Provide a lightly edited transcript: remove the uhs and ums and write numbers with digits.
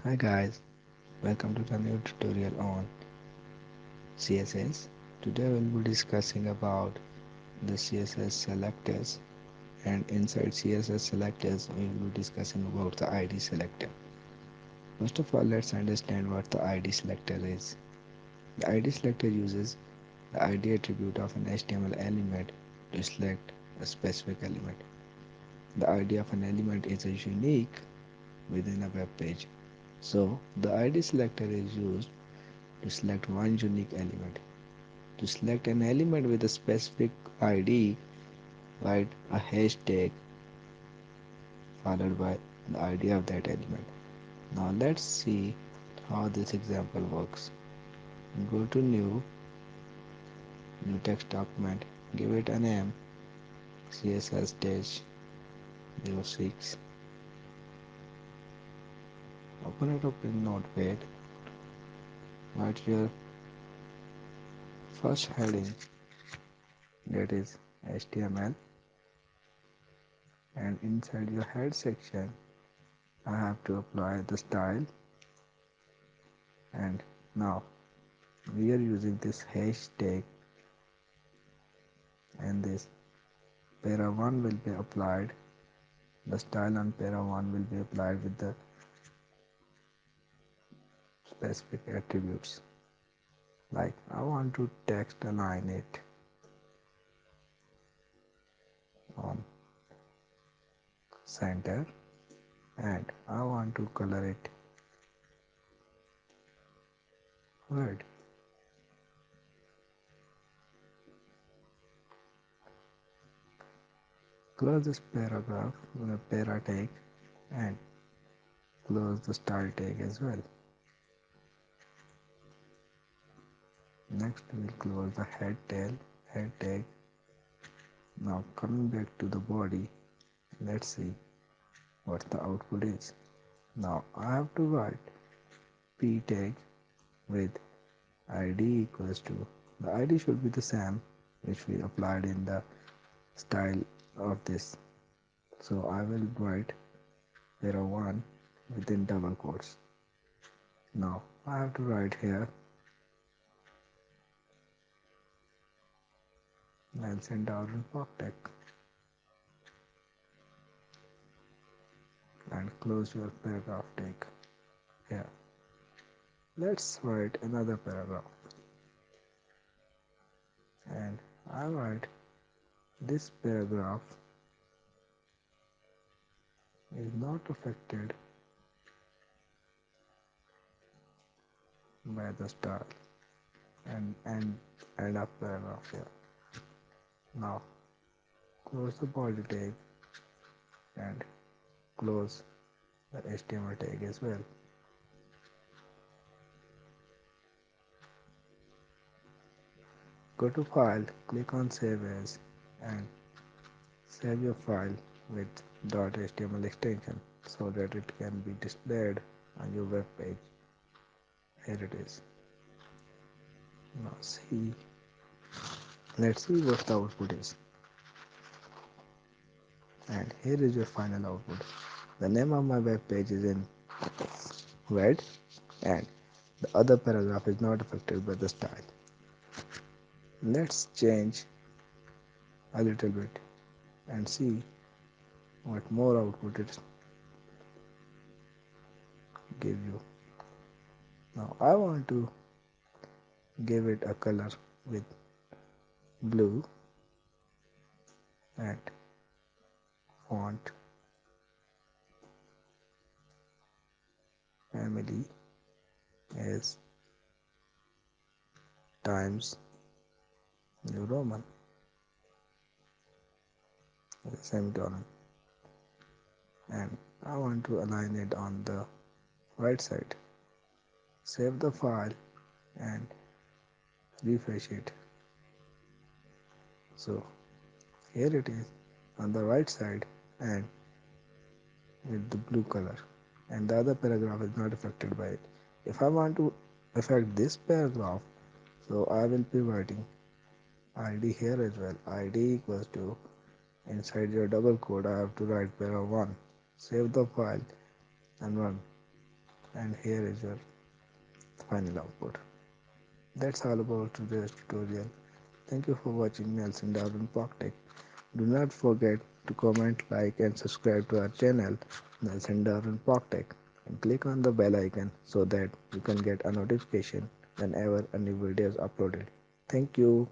Hi guys, welcome to the new tutorial on CSS. Today we'll be discussing about the CSS selectors, and inside CSS selectors we will be discussing about the ID selector. First of all, let's understand what the ID selector is. The ID selector uses the ID attribute of an HTML element to select a specific element. The ID of an element is a unique within a web page. So the ID selector is used to select one unique element. To select an element with a specific ID, write a hashtag followed by the ID of that element. Now let's see how this example works. Go to new text document, give it a name CSS-06, open it up in Notepad, write your first heading, that is HTML, and inside your head section I have to apply the style. And now we are using this hashtag, and this para 1 will be applied. The style on para 1 will be applied with the specific attributes. Like I want to text align it on center, and I want to color it red. Close this paragraph with a para tag, and close the style tag as well. Next we'll close the head tag. Now coming back to the body, let's see what the output is. Now I have to write p tag with id equals to, the id should be the same which we applied in the style of this. So I will write para 1 within double quotes. Now I have to write here Nelson Darwin Tech and close your paragraph tag here. Let's write another paragraph, and I write this paragraph is not affected by the style, and end of paragraph here. Now close the body tag and close the HTML tag as well. Go to file, click on save as, and save your file with .html extension so that it can be displayed on your web page. Here it is. Now let's see what the output is. And here is your final output. The name of my web page is in red, and the other paragraph is not affected by the style. Let's change a little bit and see what more output it give you. Now I want to give it a color with blue, and font family is Times New Roman with a semicolon, and I want to align it on the right side. Save the file and refresh it. So here it is on the right side and with the blue color, and the other paragraph is not affected by it. If I want to affect this paragraph, so I will be writing id here as well. Id equals to, inside your double quote I have to write para 1. Save the file and run. and here is your final output. That's all about today's tutorial. Thank you for watching Nelson Darwin PogTech. Do not forget to comment, like and subscribe to our channel Nelson Darwin PogTech and click on the bell icon so that you can get a notification whenever a new video is uploaded. Thank you.